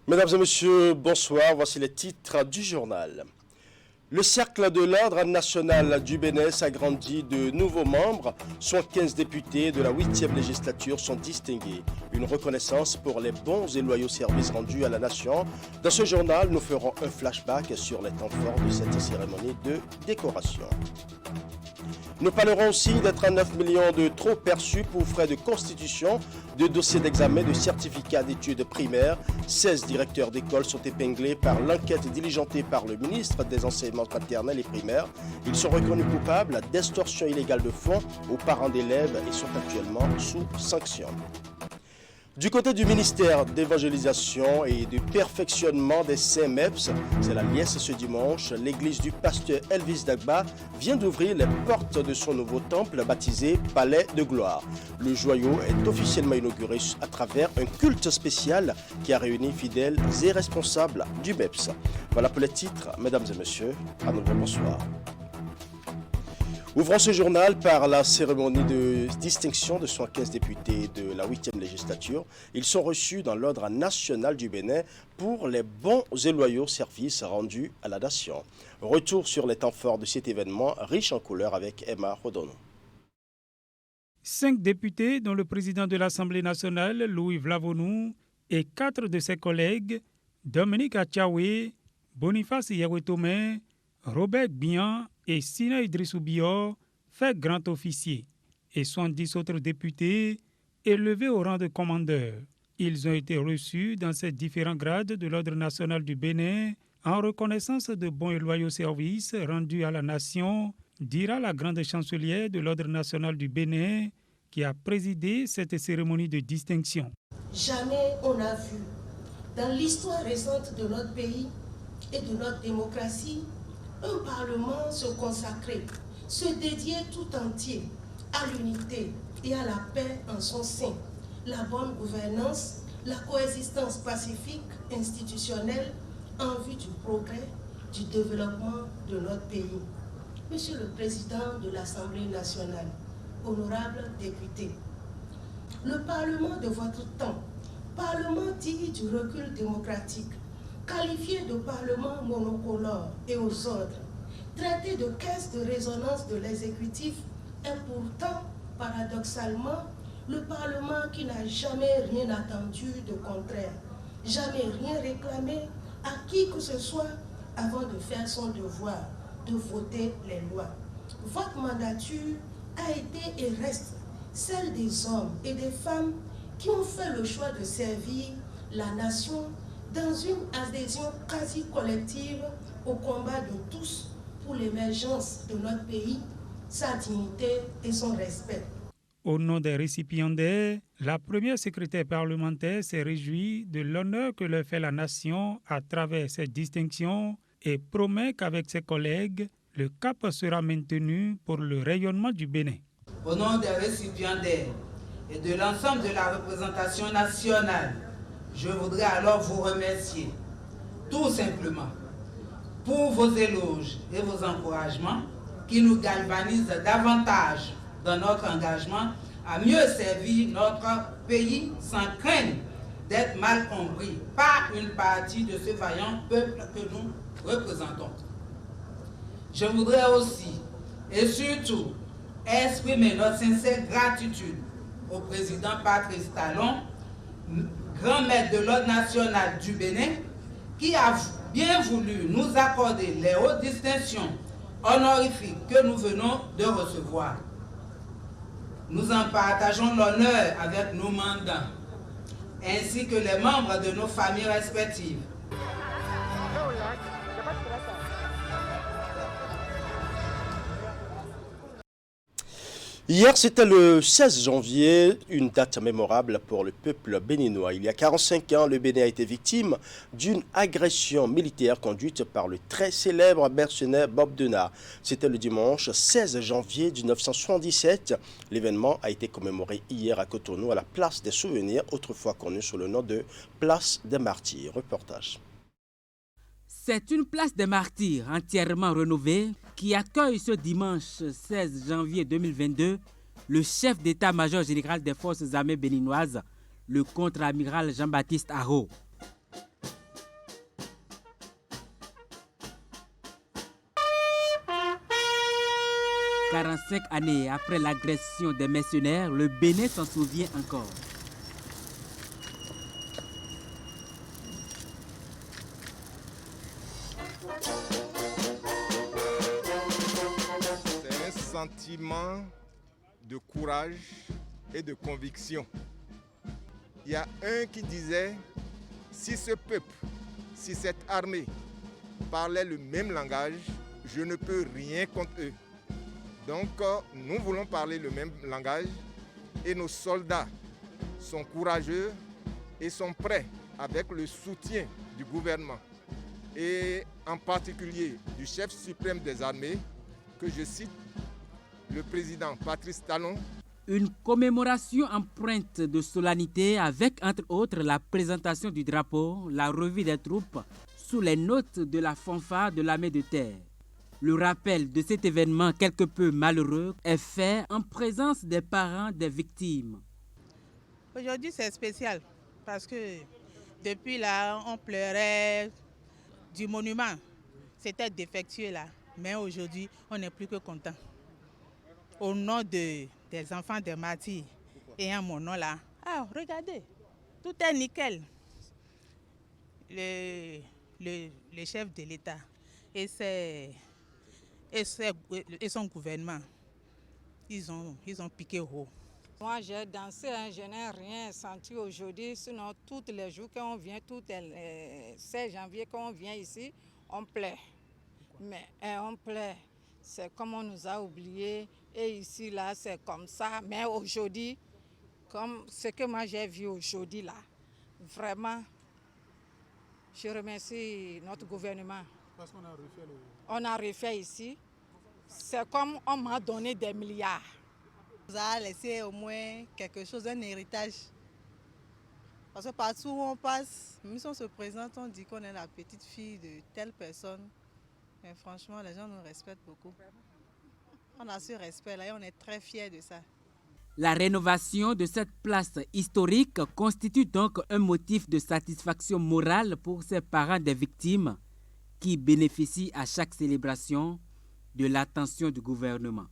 Mesdames et messieurs, bonsoir. Voici les titres du journal. Le cercle de l'ordre national du Bénin s'agrandit de nouveaux membres. 75 députés de la 8e législature sont distingués. Une reconnaissance pour les bons et loyaux services rendus à la nation. Dans ce journal, nous ferons un flashback sur les temps forts de cette cérémonie de décoration. Nous parlerons aussi des 39 millions de trop perçus pour frais de constitution, de dossiers d'examen, de certificats d'études primaires. 16 directeurs d'école sont épinglés par l'enquête diligentée par le ministre des Enseignements maternels et primaires. Ils sont reconnus coupables d'extorsion illégale de fonds aux parents d'élèves et sont actuellement sous sanction. Du côté du ministère d'évangélisation et du perfectionnement des CMEPS, c'est la liesse ce dimanche, l'église du pasteur Elvis Dagba vient d'ouvrir les portes de son nouveau temple baptisé Palais de Gloire. Le joyau est officiellement inauguré à travers un culte spécial qui a réuni fidèles et responsables du BEPS. Voilà pour les titres, mesdames et messieurs, à nouveau bonsoir. Ouvrons ce journal par la cérémonie de distinction de 75 députés de la 8e législature. Ils sont reçus dans l'ordre national du Bénin pour les bons et loyaux services rendus à la nation. Retour sur les temps forts de cet événement riche en couleurs avec Emma Rodono. 5 députés, dont le président de l'Assemblée nationale, Louis Vlavonou, et 4 de ses collègues, Dominique Atchaoué, Boniface Yewetome, Robert Bian et Sina Idrissou Bior, fait grand officier, et 70 autres députés élevés au rang de commandeur. Ils ont été reçus dans ces différents grades de l'Ordre national du Bénin en reconnaissance de bons et loyaux services rendus à la nation, dira la grande chancelière de l'Ordre national du Bénin qui a présidé cette cérémonie de distinction. Jamais on n'a vu, dans l'histoire récente de notre pays et de notre démocratie, un Parlement se consacrer, se dédier tout entier à l'unité et à la paix en son sein, la bonne gouvernance, la coexistence pacifique institutionnelle en vue du progrès, du développement de notre pays. Monsieur le Président de l'Assemblée nationale, honorables députés, le Parlement de votre temps, Parlement dit du recul démocratique, qualifié de Parlement monocolore et aux ordres, traité de caisse de résonance de l'exécutif, est pourtant, paradoxalement, le Parlement qui n'a jamais rien attendu de contraire, jamais rien réclamé à qui que ce soit avant de faire son devoir, de voter les lois. Votre mandature a été et reste celle des hommes et des femmes qui ont fait le choix de servir la nation dans une adhésion quasi collective au combat de tous pour l'émergence de notre pays, sa dignité et son respect. Au nom des récipiendaires, la première secrétaire parlementaire s'est réjouie de l'honneur que leur fait la nation à travers cette distinction et promet qu'avec ses collègues, le cap sera maintenu pour le rayonnement du Bénin. Au nom des récipiendaires et de l'ensemble de la représentation nationale, je voudrais alors vous remercier, tout simplement, pour vos éloges et vos encouragements qui nous galvanisent davantage dans notre engagement à mieux servir notre pays sans craindre d'être mal compris par une partie de ce vaillant peuple que nous représentons. Je voudrais aussi et surtout exprimer notre sincère gratitude au président Patrice Talon, grand maître de l'Ordre national du Bénin, qui a bien voulu nous accorder les hautes distinctions honorifiques que nous venons de recevoir. Nous en partageons l'honneur avec nos mandants, ainsi que les membres de nos familles respectives. Hier, c'était le 16 janvier, une date mémorable pour le peuple béninois. Il y a 45 ans, le Bénin a été victime d'une agression militaire conduite par le très célèbre mercenaire Bob Denard. C'était le dimanche 16 janvier 1977. L'événement a été commémoré hier à Cotonou, à la place des Souvenirs, autrefois connue sous le nom de place des Martyrs. Reportage. C'est une place des Martyrs entièrement rénovée qui accueille ce dimanche 16 janvier 2022 le chef d'état-major général des forces armées béninoises, le contre-amiral Jean-Baptiste Aho. 45 années après l'agression des mercenaires, le Bénin s'en souvient encore. C'est un sentiment de courage et de conviction. Il y a un qui disait, si ce peuple, si cette armée parlait le même langage, je ne peux rien contre eux. Donc nous voulons parler le même langage et nos soldats sont courageux et sont prêts avec le soutien du gouvernement et en particulier du chef suprême des armées, que je cite, le président Patrice Talon. Une commémoration empreinte de solennité avec, entre autres, la présentation du drapeau, la revue des troupes, sous les notes de la fanfare de l'armée de terre. Le rappel de cet événement quelque peu malheureux est fait en présence des parents des victimes. Aujourd'hui, c'est spécial parce que depuis là, on pleurait du monument. C'était défectueux là, mais aujourd'hui, on n'est plus que content. Au nom des enfants des martyrs et en mon nom là, ah, regardez, tout est nickel. Le chef de l'État et son gouvernement, ils ont piqué haut. Moi, j'ai dansé, je n'ai rien senti aujourd'hui. Sinon, tous les jours qu'on vient, tous les 16 janvier qu'on vient ici, on plaît. Mais on plaît. C'est comme on nous a oubliés. Et ici, là, c'est comme ça. Mais aujourd'hui, comme ce que moi j'ai vu aujourd'hui, là, vraiment, je remercie notre gouvernement. Parce qu'on a refait On a refait ici. C'est comme on m'a donné des milliards. On nous a laissé au moins quelque chose, un héritage. Parce que partout où on passe, même si on se présente, on dit qu'on est la petite fille de telle personne. Mais franchement, les gens nous respectent beaucoup. On a ce respect-là et on est très fiers de ça. La rénovation de cette place historique constitue donc un motif de satisfaction morale pour ces parents des victimes qui bénéficient à chaque célébration de l'attention du gouvernement.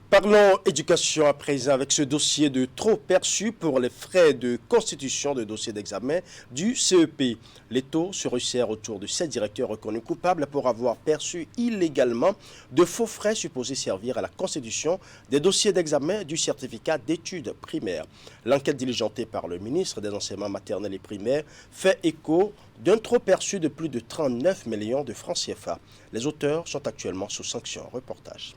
Parlons éducation à présent avec ce dossier de trop perçu pour les frais de constitution de dossiers d'examen du CEP. Les taux se resserrent autour de 7 directeurs reconnus coupables pour avoir perçu illégalement de faux frais supposés servir à la constitution des dossiers d'examen du certificat d'études primaires. L'enquête diligentée par le ministre des Enseignements maternels et primaires fait écho d'un trop perçu de plus de 39 millions de francs CFA. Les auteurs sont actuellement sous sanction. Reportage.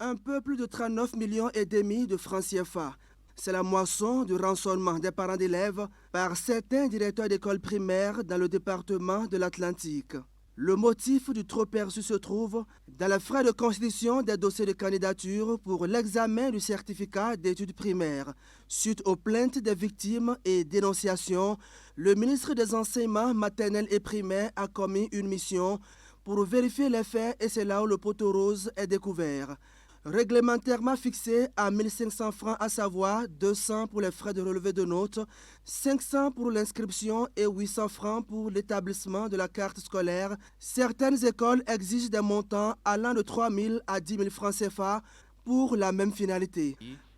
Un peu plus de 39 millions et demi de francs CFA. C'est la moisson du rançonnement des parents d'élèves par certains directeurs d'école primaire dans le département de l'Atlantique. Le motif du trop perçu se trouve dans les frais de constitution des dossiers de candidature pour l'examen du certificat d'études primaires. Suite aux plaintes des victimes et dénonciations, le ministre des Enseignements maternels et primaires a commis une mission pour vérifier les faits et c'est là où le poteau rose est découvert. Réglementairement fixé à 1 500 francs, à savoir 200 pour les frais de relevé de notes, 500 pour l'inscription et 800 francs pour l'établissement de la carte scolaire. Certaines écoles exigent des montants allant de 3 000 à 10 000 francs CFA pour la même finalité.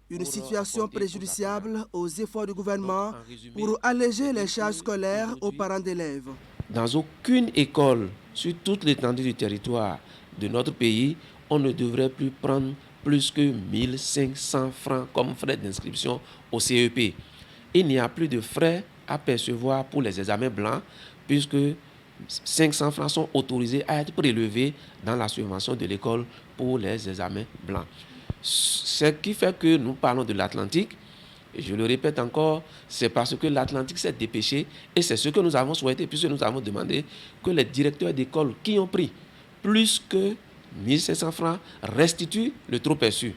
Une situation préjudiciable aux efforts du gouvernement pour alléger les charges scolaires aux parents d'élèves. Dans aucune école sur toute l'étendue du territoire de notre pays, on ne devrait plus prendre plus que 1 500 francs comme frais d'inscription au CEP. Il n'y a plus de frais à percevoir pour les examens blancs puisque 500 francs sont autorisés à être prélevés dans la subvention de l'école pour les examens blancs. Ce qui fait que nous parlons de l'Atlantique, et je le répète encore, c'est parce que l'Atlantique s'est dépêché et c'est ce que nous avons souhaité puisque nous avons demandé que les directeurs d'école qui ont pris plus que 1 500 francs restituent le trop perçu.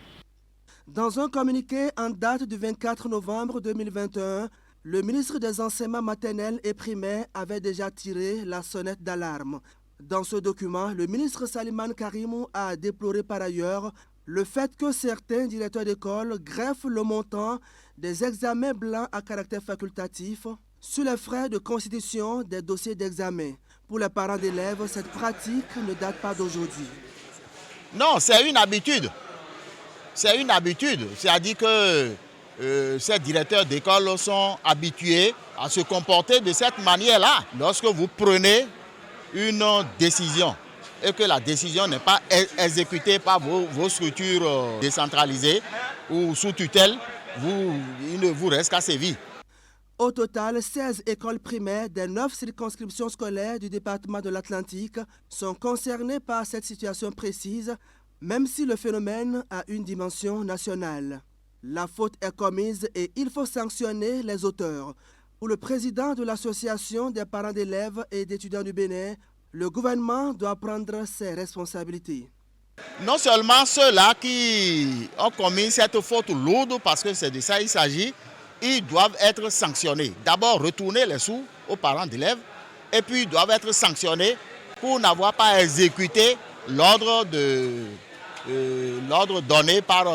Dans un communiqué en date du 24 novembre 2021, le ministre des Enseignements maternels et primaires avait déjà tiré la sonnette d'alarme. Dans ce document, le ministre Salimane Karimou a déploré par ailleurs le fait que certains directeurs d'école greffent le montant des examens blancs à caractère facultatif sur les frais de constitution des dossiers d'examen. Pour les parents d'élèves, cette pratique ne date pas d'aujourd'hui. Non, c'est une habitude. C'est une habitude. C'est-à-dire que ces directeurs d'école sont habitués à se comporter de cette manière-là. Lorsque vous prenez une décision et que la décision n'est pas exécutée par vos structures décentralisées ou sous tutelle, il ne vous reste qu'à sévir. Au total, 16 écoles primaires des 9 circonscriptions scolaires du département de l'Atlantique sont concernées par cette situation précise, même si le phénomène a une dimension nationale. La faute est commise et il faut sanctionner les auteurs. Pour le président de l'Association des parents d'élèves et d'étudiants du Bénin, le gouvernement doit prendre ses responsabilités. Non seulement ceux-là qui ont commis cette faute lourde, parce que c'est de ça qu'il s'agit, ils doivent être sanctionnés. D'abord, retourner les sous aux parents d'élèves et puis ils doivent être sanctionnés pour n'avoir pas exécuté l'ordre donné par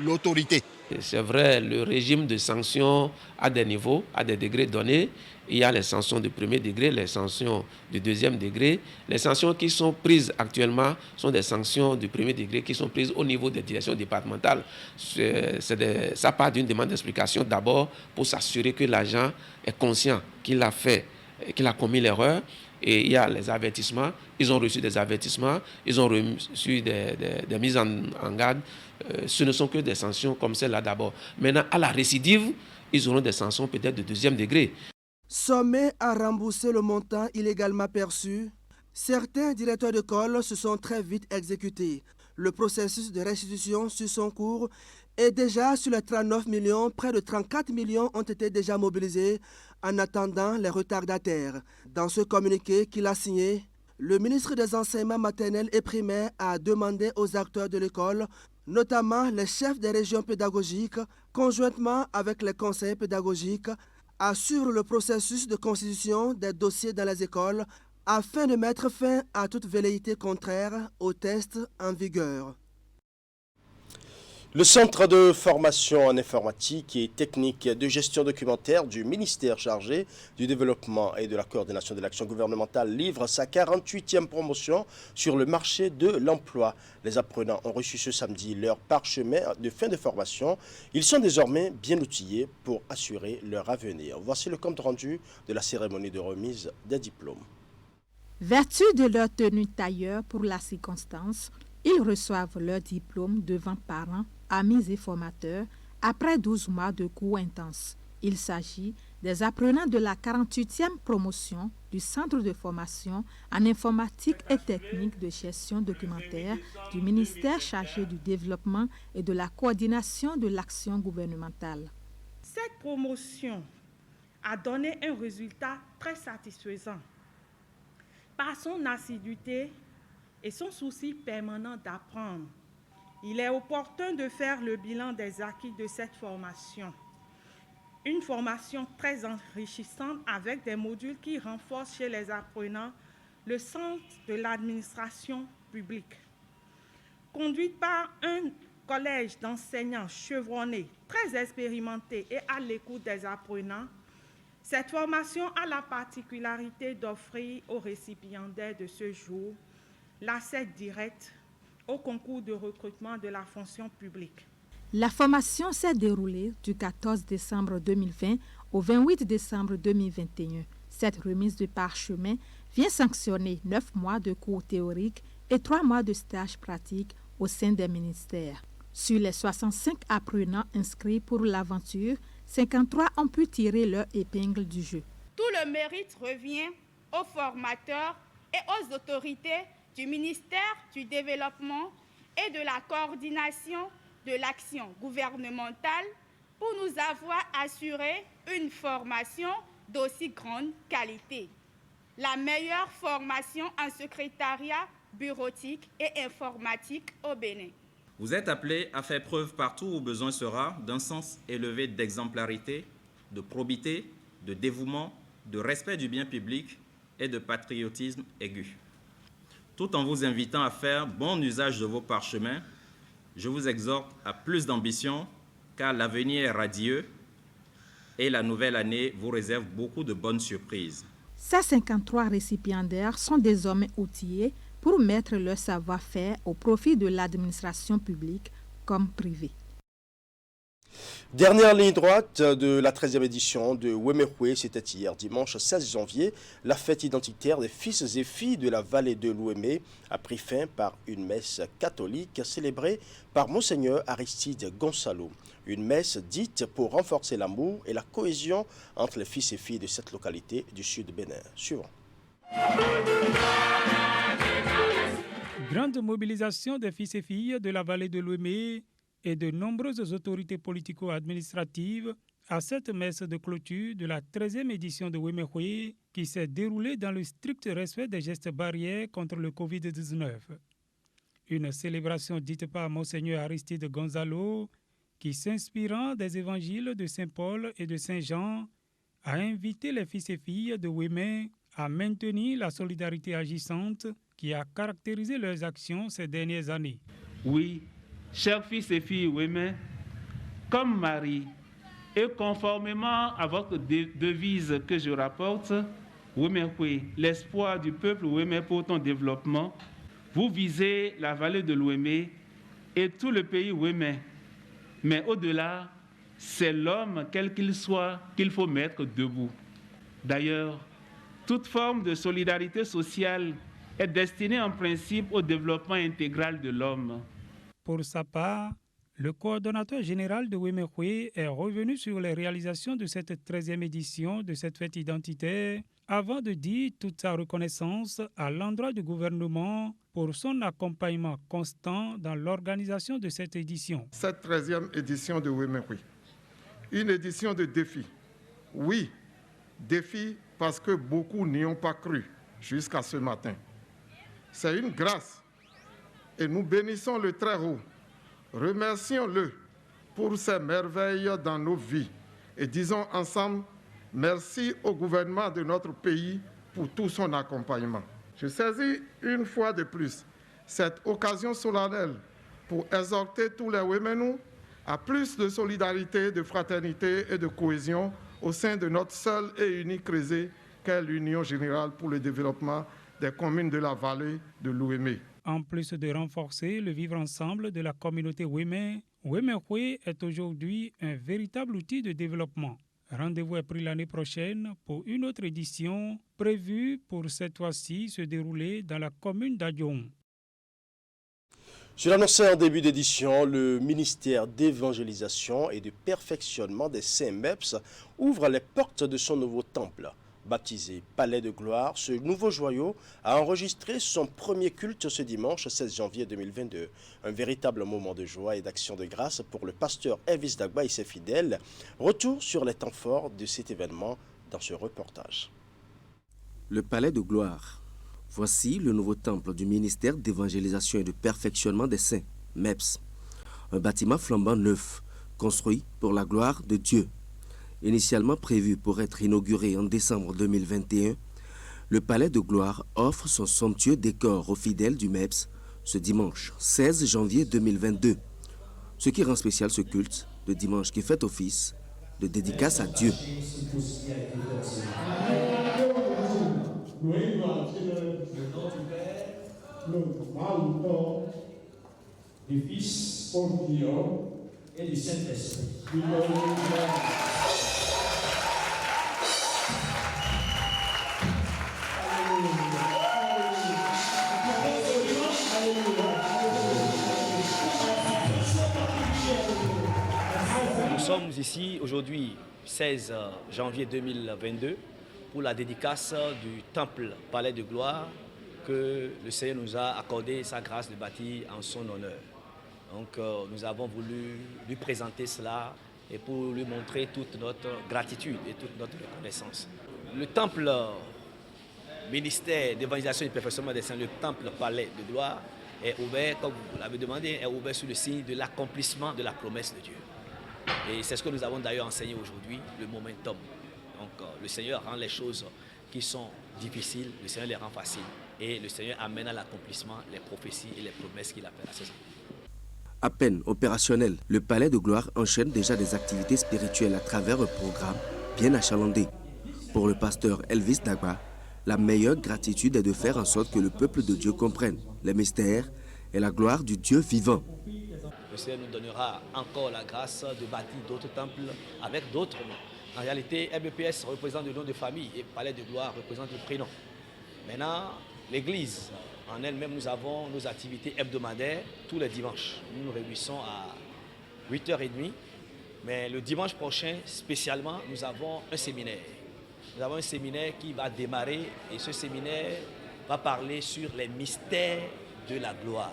l'autorité. C'est vrai, le régime de sanctions a des niveaux, a des degrés donnés. Il y a les sanctions de premier degré, les sanctions de deuxième degré. Les sanctions qui sont prises actuellement sont des sanctions de premier degré qui sont prises au niveau des directions départementales. Ça part d'une demande d'explication d'abord pour s'assurer que l'agent est conscient qu'il a commis l'erreur. Et il y a les avertissements. Ils ont reçu des avertissements, ils ont reçu des mises en garde. Ce ne sont que des sanctions comme celle-là d'abord. Maintenant, à la récidive, ils auront des sanctions peut-être de deuxième degré. Sommés à rembourser le montant illégalement perçu, certains directeurs d'école se sont très vite exécutés. Le processus de restitution suit son cours et déjà sur les 39 millions, près de 34 millions ont été déjà mobilisés en attendant les retardataires. Dans ce communiqué qu'il a signé, le ministre des Enseignements maternels et primaires a demandé aux acteurs de l'école, notamment les chefs des régions pédagogiques, conjointement avec les conseils pédagogiques, assurent le processus de constitution des dossiers dans les écoles afin de mettre fin à toute velléité contraire aux tests en vigueur. Le Centre de formation en informatique et technique de gestion documentaire du ministère chargé du développement et de la coordination de l'action gouvernementale livre sa 48e promotion sur le marché de l'emploi. Les apprenants ont reçu ce samedi leur parchemin de fin de formation. Ils sont désormais bien outillés pour assurer leur avenir. Voici le compte rendu de la cérémonie de remise des diplômes. Vertu de leur tenue tailleur pour la circonstance, ils reçoivent leur diplôme devant parents, amis et formateurs après 12 mois de cours intenses. Il s'agit des apprenants de la 48e promotion du Centre de formation en informatique et technique de gestion documentaire du ministère chargé du développement et de la coordination de l'action gouvernementale. Cette promotion a donné un résultat très satisfaisant. Par son assiduité et son souci permanent d'apprendre, il est opportun de faire le bilan des acquis de cette formation. Une formation très enrichissante avec des modules qui renforcent chez les apprenants le sens de l'administration publique. Conduite par un collège d'enseignants chevronnés, très expérimentés et à l'écoute des apprenants, cette formation a la particularité d'offrir aux récipiendaires de ce jour l'accès direct au concours de recrutement de la fonction publique. La formation s'est déroulée du 14 décembre 2020 au 28 décembre 2021. Cette remise de parchemin vient sanctionner 9 mois de cours théoriques et 3 mois de stage pratique au sein des ministères. Sur les 65 apprenants inscrits pour l'aventure, 53 ont pu tirer leur épingle du jeu. Tout le mérite revient aux formateurs et aux autorités du ministère du Développement et de la coordination de l'action gouvernementale pour nous avoir assuré une formation d'aussi grande qualité. La meilleure formation en secrétariat bureautique et informatique au Bénin. Vous êtes appelés à faire preuve partout où besoin sera d'un sens élevé d'exemplarité, de probité, de dévouement, de respect du bien public et de patriotisme aigu. Tout en vous invitant à faire bon usage de vos parchemins, je vous exhorte à plus d'ambition, car l'avenir est radieux et la nouvelle année vous réserve beaucoup de bonnes surprises. Ces 53 récipiendaires sont désormais outillés pour mettre leur savoir-faire au profit de l'administration publique comme privée. Dernière ligne droite de la 13e édition de Wemehwe, c'était hier dimanche 16 janvier. La fête identitaire des fils et filles de la vallée de l'Ouémé a pris fin par une messe catholique célébrée par Monseigneur Aristide Gonçalo. Une messe dite pour renforcer l'amour et la cohésion entre les fils et filles de cette localité du sud du Bénin. Suivant. Grande mobilisation des fils et filles de la vallée de l'Ouémé et de nombreuses autorités politico-administratives à cette messe de clôture de la 13e édition de Wemehwe qui s'est déroulée dans le strict respect des gestes barrières contre le Covid-19. Une célébration dite par Monseigneur Aristide Gonçalo qui, s'inspirant des évangiles de Saint Paul et de Saint Jean, a invité les fils et filles de Ouémé à maintenir la solidarité agissante qui a caractérisé leurs actions ces dernières années. Oui, chers fils et filles Ouémé, comme Marie, et conformément à votre devise que je rapporte, Wemehwe, l'espoir du peuple Ouémé pour ton développement, vous visez la vallée de l'Ouémé et tout le pays Ouémé. Mais au-delà, c'est l'homme, quel qu'il soit, qu'il faut mettre debout. D'ailleurs, toute forme de solidarité sociale est destinée en principe au développement intégral de l'homme. Pour sa part, le coordonnateur général de Wemehwe est revenu sur les réalisations de cette 13e édition de cette fête identitaire avant de dire toute sa reconnaissance à l'endroit du gouvernement pour son accompagnement constant dans l'organisation de cette édition. Cette 13e édition de Wemehwe, une édition de défi. Oui, défi parce que beaucoup n'y ont pas cru jusqu'à ce matin. C'est une grâce et nous bénissons le Très-Haut. Remercions-le pour ses merveilles dans nos vies et disons ensemble merci au gouvernement de notre pays pour tout son accompagnement. Je saisis une fois de plus cette occasion solennelle pour exhorter tous les Ouéménous à plus de solidarité, de fraternité et de cohésion au sein de notre seul et unique réseau qu'est l'Union générale pour le développement des communes de la vallée de l'Ouémé. En plus de renforcer le vivre ensemble de la communauté Ouémé, Wemehwe est aujourd'hui un véritable outil de développement. Rendez-vous est pris l'année prochaine pour une autre édition prévue pour cette fois-ci se dérouler dans la commune d'Adjoum. Je l'annonçais en début d'édition, le ministère d'évangélisation et de perfectionnement des Saints MEPS ouvre les portes de son nouveau temple. Baptisé Palais de Gloire, ce nouveau joyau a enregistré son premier culte ce dimanche 16 janvier 2022. Un véritable moment de joie et d'action de grâce pour le pasteur Elvis Dagba et ses fidèles. Retour sur les temps forts de cet événement dans ce reportage. Le Palais de Gloire. Voici le nouveau temple du ministère d'évangélisation et de perfectionnement des saints, MEPS. Un bâtiment flambant neuf, construit pour la gloire de Dieu. Initialement prévu pour être inauguré en décembre 2021, le Palais de Gloire offre son somptueux décor aux fidèles du MEPS ce dimanche 16 janvier 2022. Ce qui rend spécial ce culte de dimanche qui fait office de dédicace à Dieu. Du Fils Portion et du Saint-Esprit. Nous sommes ici aujourd'hui, 16 janvier 2022, pour la dédicace du temple Palais de Gloire que le Seigneur nous a accordé sa grâce de bâtir en son honneur. Donc nous avons voulu lui présenter cela et pour lui montrer toute notre gratitude et toute notre reconnaissance. Le temple ministère d'évangélisation et de perfectionnement des saints, le temple Palais de Gloire, est ouvert, comme vous l'avez demandé, est ouvert sous le signe de l'accomplissement de la promesse de Dieu. Et c'est ce que nous avons d'ailleurs enseigné aujourd'hui, le momentum. Donc le Seigneur rend les choses qui sont difficiles, le Seigneur les rend faciles. Et le Seigneur amène à l'accomplissement les prophéties et les promesses qu'il appelle à ses enfants. À peine opérationnel, le Palais de Gloire enchaîne déjà des activités spirituelles à travers un programme bien achalandé. Pour le pasteur Elvis Dagba, La meilleure gratitude est de faire en sorte que le peuple de Dieu comprenne les mystères et la gloire du Dieu vivant. Le Seigneur nous donnera encore la grâce de bâtir d'autres temples avec d'autres noms. En réalité, MBPS représente le nom de famille et Palais de Gloire représente le prénom. Maintenant, l'Église, en elle-même, nous avons nos activités hebdomadaires tous les dimanches. Nous nous réunissons à 8h30, mais le dimanche prochain, spécialement, nous avons un séminaire. Nous avons un séminaire qui va démarrer et ce séminaire va parler sur les mystères de la gloire.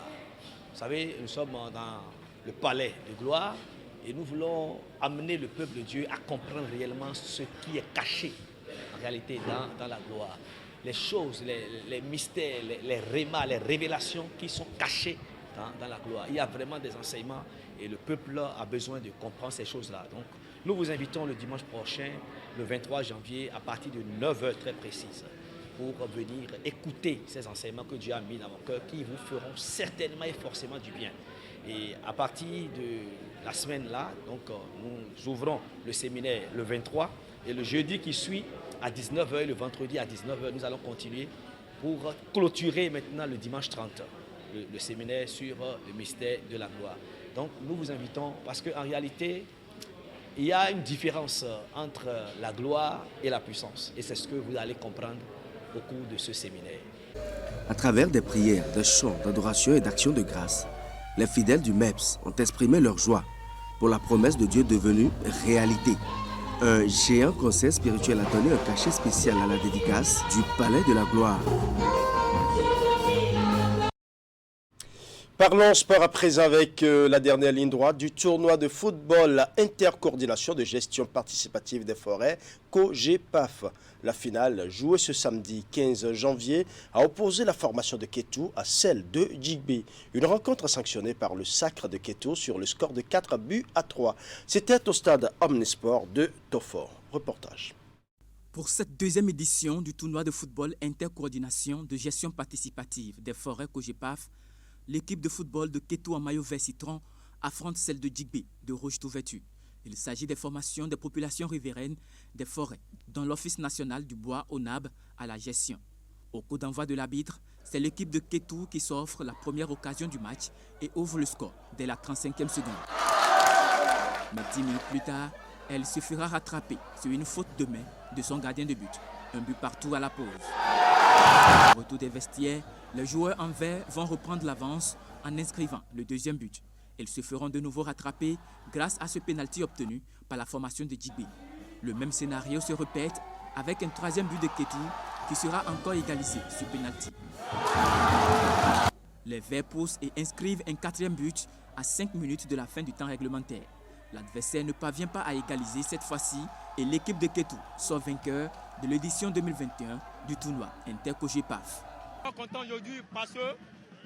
Vous savez, nous sommes dans le palais de gloire et nous voulons amener le peuple de Dieu à comprendre réellement ce qui est caché en réalité dans la gloire. Les choses, les mystères, les rémas, les révélations qui sont cachées dans la gloire. Il y a vraiment des enseignements et le peuple a besoin de comprendre ces choses-là. Donc, nous vous invitons le dimanche prochain, le 23 janvier, à partir de 9h très précises, pour venir écouter ces enseignements que Dieu a mis dans vos cœurs, qui vous feront certainement et forcément du bien. Et à partir de la semaine-là, donc, nous ouvrons le séminaire le 23 et le jeudi qui suit à 19h et le vendredi à 19h, nous allons continuer pour clôturer maintenant le dimanche 30, le séminaire sur le mystère de la gloire. Donc nous vous invitons parce qu'en réalité, il y a une différence entre la gloire et la puissance. Et c'est ce que vous allez comprendre au cours de ce séminaire. À travers des prières, des chants, d'adoration et d'actions de grâce, les fidèles du MEPS ont exprimé leur joie pour la promesse de Dieu devenue réalité. Un géant conseil spirituel a donné un cachet spécial à la dédicace du Palais de la Gloire. Parlons sport à présent avec la dernière ligne droite du tournoi de football intercoordination de gestion participative des forêts, COGEPAF. La finale, jouée ce samedi 15 janvier, a opposé la formation de Kétou à celle de Djigbe. Une rencontre sanctionnée par le Sacre de Kétou sur le score de 4-3. C'était au stade Omnisport de Tofort. Reportage. Pour cette deuxième édition du tournoi de football intercoordination de gestion participative des forêts COGEPAF, l'équipe de football de Kétou en maillot vert citron affronte celle de Djigbe de rouge tout vêtu. Il s'agit des formations des populations riveraines des forêts, dans l'Office national du bois ONAB à la gestion. Au coup d'envoi de l'arbitre, c'est l'équipe de Kétou qui s'offre la première occasion du match et ouvre le score dès la 35e seconde. Mais 10 minutes plus tard, elle se fera rattraper sur une faute de main de son gardien de but. Un but partout à la pause. Au retour des vestiaires, les joueurs en vert vont reprendre l'avance en inscrivant le deuxième but. Ils se feront de nouveau rattraper grâce à ce pénalty obtenu par la formation de Djigbe. Le même scénario se répète avec un troisième but de Kétou qui sera encore égalisé sur pénalty. Les Verts poussent et inscrivent un quatrième but à 5 minutes de la fin du temps réglementaire. L'adversaire ne parvient pas à égaliser cette fois-ci et l'équipe de Kétou sort vainqueur de l'édition 2021 du tournoi Inter-COGEPAF. Je suis content aujourd'hui parce que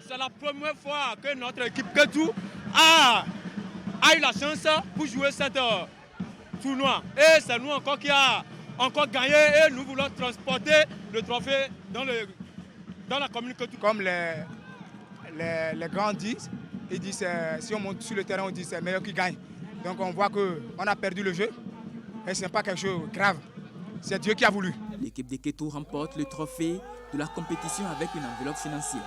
c'est la première fois que notre équipe Kétou a eu la chance pour jouer ce tournoi. Et c'est nous encore qui a encore gagné et nous voulons transporter le trophée dans la commune Kétou. Comme les grands disent, ils disent si on monte sur le terrain, on dit c'est le meilleur qui gagne. Donc on voit qu'on a perdu le jeu et ce n'est pas quelque chose de grave. C'est Dieu qui a voulu. L'équipe de Kétou remporte le trophée de la compétition avec une enveloppe financière.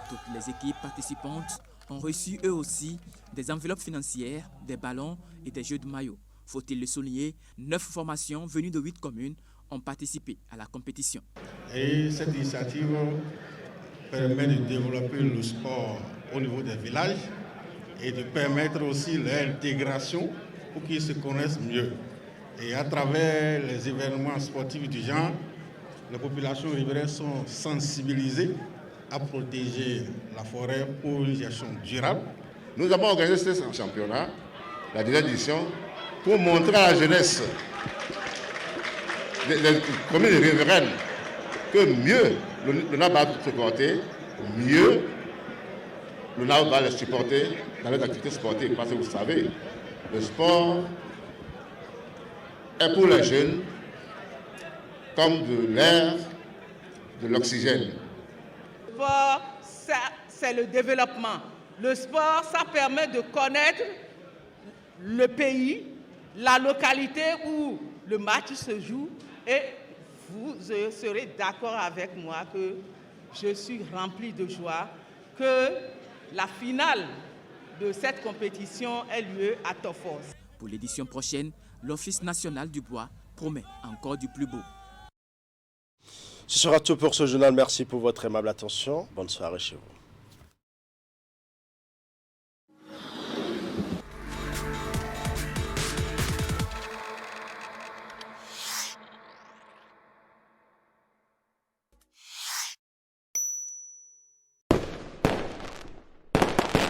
Toutes les équipes participantes ont reçu eux aussi des enveloppes financières, des ballons et des jeux de maillot. Faut-il le souligner, 9 formations venues de 8 communes ont participé à la compétition. Et cette initiative permet de développer le sport au niveau des villages et de permettre aussi l'intégration pour qu'ils se connaissent mieux. Et à travers les événements sportifs du genre, les populations riveraines sont sensibilisées à protéger la forêt pour une gestion durable. Nous avons organisé ce championnat, la deuxième édition, pour montrer à la jeunesse des communes riveraines que mieux le NAB va se porter, mieux le NAB va les supporter dans les activités sportives. Parce que vous savez, le sport est pour les jeunes comme de l'air, de l'oxygène. Le sport, c'est le développement. Le sport, ça permet de connaître le pays, la localité où le match se joue et vous serez d'accord avec moi que je suis rempli de joie que la finale de cette compétition ait lieu à Tofos. Pour l'édition prochaine, l'Office national du bois promet encore du plus beau. Ce sera tout pour ce journal. Merci pour votre aimable attention. Bonne soirée chez vous.